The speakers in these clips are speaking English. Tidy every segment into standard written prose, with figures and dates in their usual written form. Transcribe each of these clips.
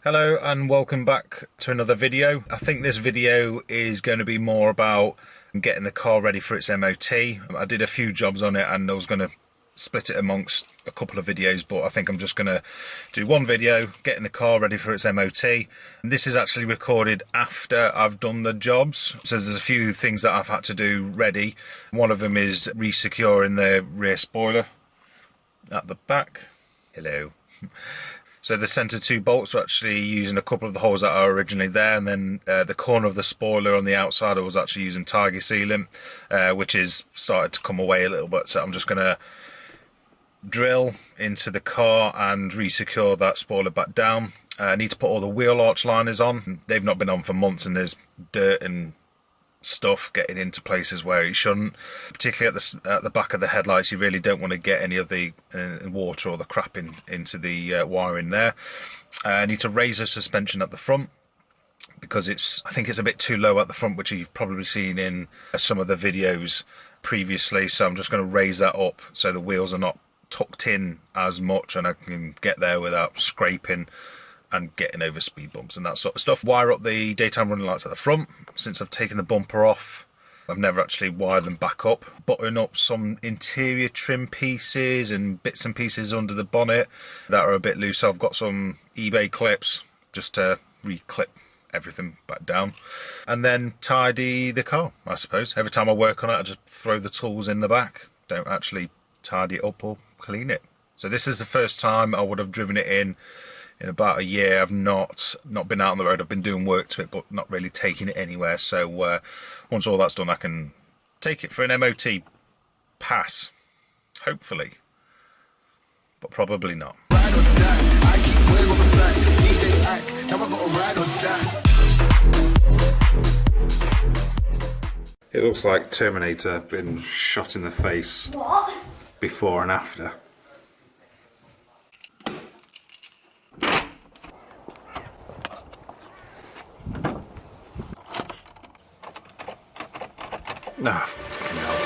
Hello and welcome back to another video. I think this video is going to be more about getting the car ready for its MOT. I did a few jobs on it and I was going to split it amongst a couple of videos, but I think I'm just going to do one video getting the car ready for its MOT. And this is actually recorded after I've done the jobs, so there's a few things that I've had to do ready. One of them is re-securing the rear spoiler at the back. Hello. So the centre two bolts are actually using a couple of the holes that are originally there, and then the corner of the spoiler on the outside I was actually using tiger sealant, which is started to come away a little bit. So I'm just going to drill into the car and re-secure that spoiler back down. I need to put all the wheel arch liners on. They've not been on for months and there's dirt and stuff getting into places where it shouldn't, particularly at the back of the headlights. You really don't want to get any of the water or the crap into the wiring there. I need to raise the suspension at the front because I think it's a bit too low at the front, which you've probably seen in some of the videos previously. So I'm just going to raise that up so the wheels are not tucked in as much and I can get there without scraping and getting over speed bumps and that sort of stuff. Wire up the daytime running lights at the front. Since I've taken the bumper off, I've never actually wired them back up. Button up some interior trim pieces and bits and pieces under the bonnet that are a bit loose. So I've got some eBay clips just to re-clip everything back down. And then tidy the car, I suppose. Every time I work on it, I just throw the tools in the back. Don't actually tidy it up or clean it. So this is the first time I would have driven it in about a year. I've not been out on the road. I've been doing work to it, but not really taking it anywhere. So once all that's done, I can take it for an MOT pass, hopefully, but probably not. It looks like Terminator been shot in the face. What? Before and after. Ah, fucking hell.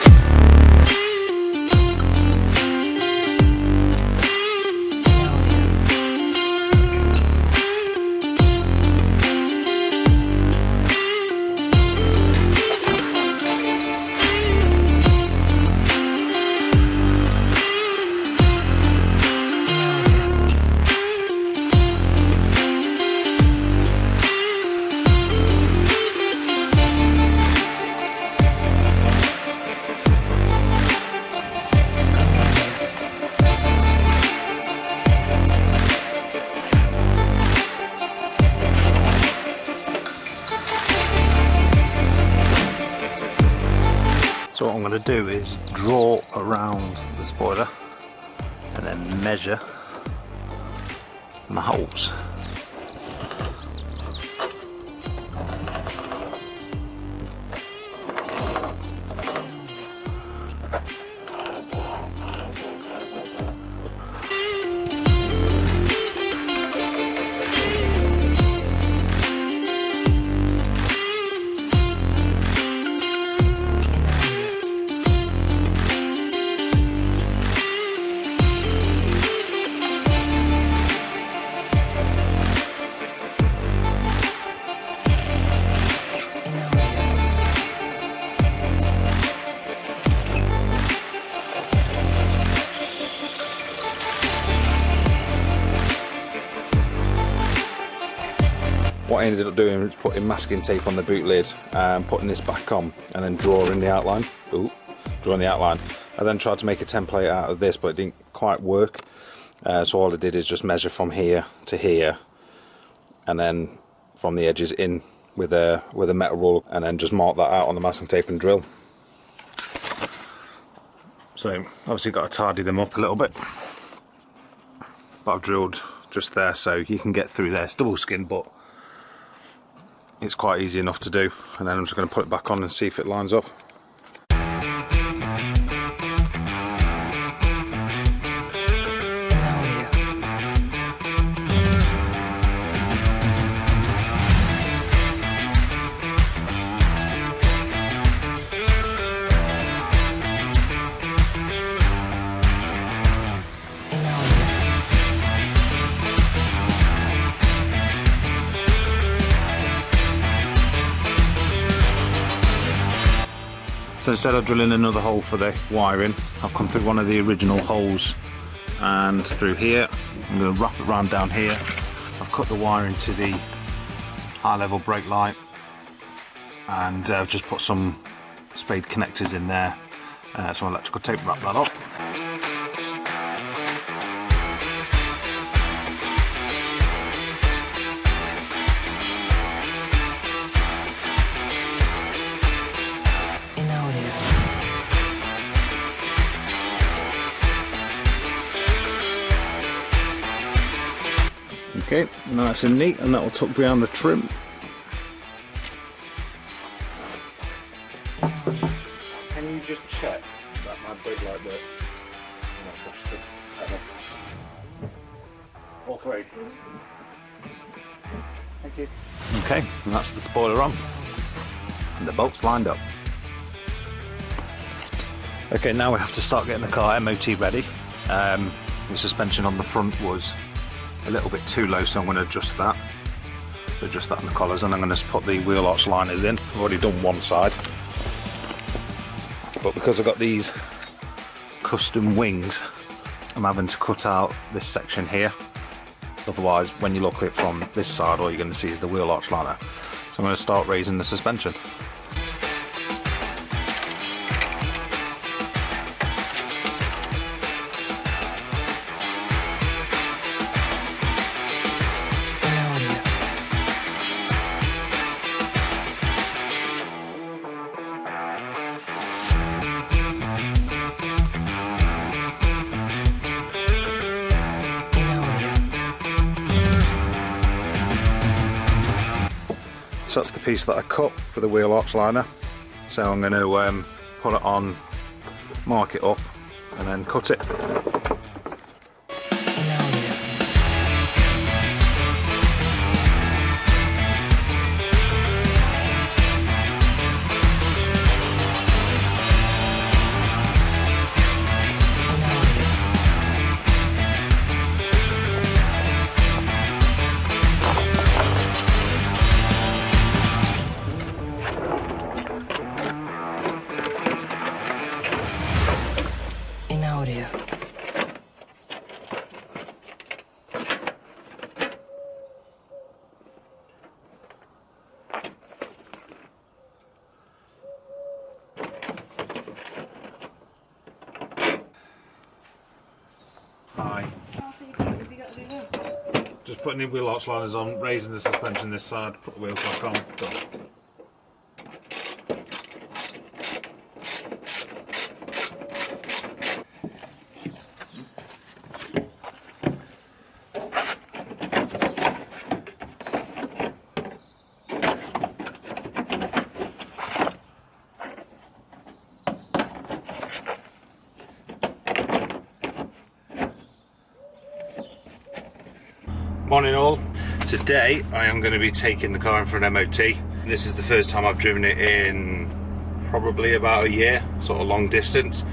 So what I'm going to do is draw around the spoiler and then measure my holes. What I ended up doing was putting masking tape on the boot lid and putting this back on and then drawing the outline. Drawing the outline. I then tried to make a template out of this, but it didn't quite work. So all I did is just measure from here to here and then from the edges in with a metal rule and then just mark that out on the masking tape and drill. So obviously got to tidy them up a little bit. But I've drilled just there so you can get through there. It's double skin, but it's quite easy enough to do, and then I'm just going to put it back on and see if it lines up. So instead of drilling another hole for the wiring, I've come through one of the original holes and through here. I'm going to wrap it around down here. I've cut the wiring to the high level brake light, and I've just put some spade connectors in there, some electrical tape, wrap that up. Okay, nice and neat, and that will tuck behind the trim. Can you just check that my brake light works? All three. Thank you. Okay, and that's the spoiler on, and the bolts lined up. Okay, now we have to start getting the car MOT ready. The suspension on the front was a little bit too low, so I'm going to adjust that in the collars, and I'm going to put the wheel arch liners in. I've already done one side, but because I've got these custom wings, I'm having to cut out this section here. Otherwise, when you look at it from this side, all you're going to see is the wheel arch liner. So I'm going to start raising the suspension. So that's the piece that I cut for the wheel arch liner. So I'm going to put it on, mark it up, and then cut it. Hi. Just putting the wheel arch liners on, raising the suspension this side, put the wheels back on, done. Morning all. Today I am going to be taking the car in for an MOT. This is the first time I've driven it in probably about a year, sort of long distance. So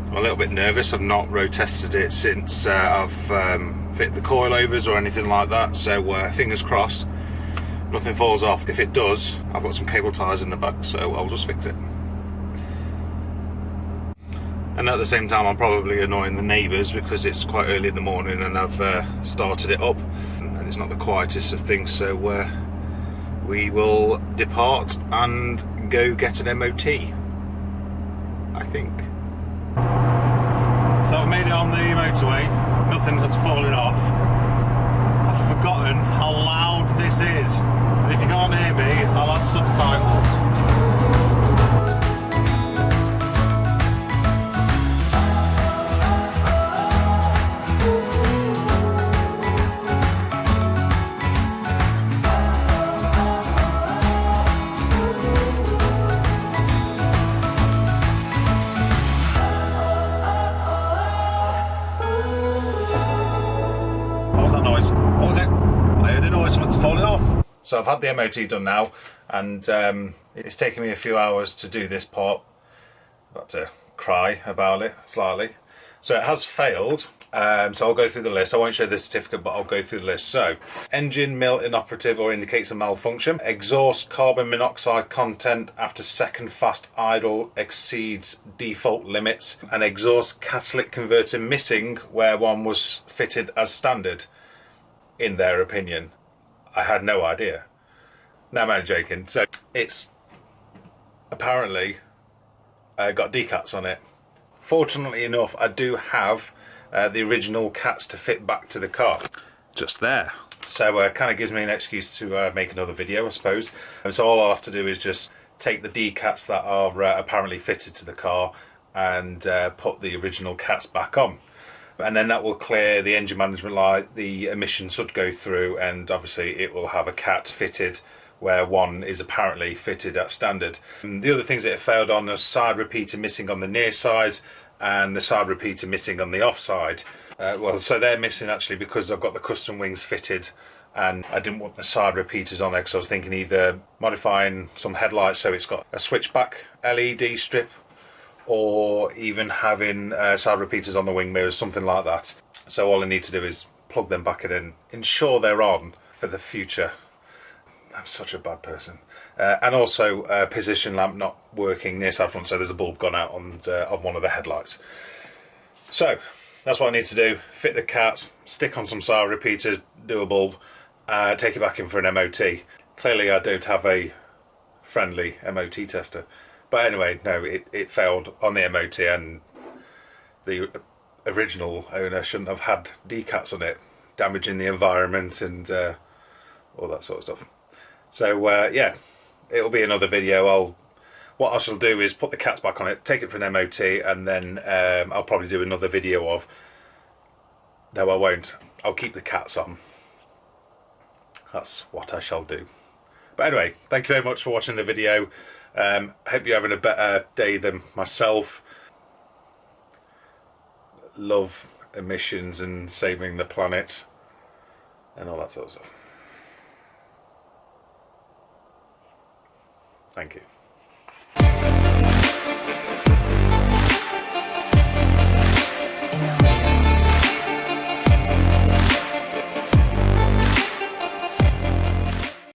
I'm a little bit nervous. I've not road tested it since I've fitted the coilovers or anything like that, so fingers crossed nothing falls off. If it does, I've got some cable ties in the back, so I'll just fix it. And at the same time I'm probably annoying the neighbours because it's quite early in the morning and I've started it up and it's not the quietest of things, so we will depart and go get an MOT, I think. So I've made it on the motorway, nothing has fallen off. I've forgotten how loud this is, and if you can't hear me I'll add subtitles. So I've had the MOT done now, and it's taken me a few hours to do this part. I've got to cry about it slightly. So it has failed. So I'll go through the list. I won't show the certificate, but I'll go through the list. So, engine mill inoperative or indicates a malfunction. Exhaust carbon monoxide content after second fast idle exceeds default limits. An exhaust catalytic converter missing where one was fitted as standard, in their opinion. I had no idea. No, I'm only joking. So, it's apparently got decats on it. Fortunately enough, I do have the original cats to fit back to the car. Just there. So it kind of gives me an excuse to make another video, I suppose. And so all I'll have to do is just take the D-cats that are apparently fitted to the car and put the original cats back on. And then that will clear the engine management light, the emissions should go through, and obviously it will have a cat fitted where one is apparently fitted at standard. And the other things that it failed on are side repeater missing on the near side and the side repeater missing on the off side. Well, so they're missing actually because I've got the custom wings fitted and I didn't want the side repeaters on there because I was thinking either modifying some headlights so it's got a switchback LED strip, or even having side repeaters on the wing mirrors, something like that. So all I need to do is plug them back in, ensure they're on for the future. I'm such a bad person. And also position lamp not working near side front, so there's a bulb gone out on one of the headlights. So that's what I need to do: fit the cats, stick on some side repeaters, do a bulb, take it back in for an MOT. Clearly I don't have a friendly MOT tester, but anyway, no, it failed on the MOT, and the original owner shouldn't have had decats on it, damaging the environment and all that sort of stuff. So yeah, it'll be another video. What I shall do is put the cats back on it, take it for an MOT, and then I'll probably do another video of... No, I won't. I'll keep the cats on. That's what I shall do. But anyway, thank you very much for watching the video. Hope you're having a better day than myself. Love emissions and saving the planet and all that sort of stuff. Thank you.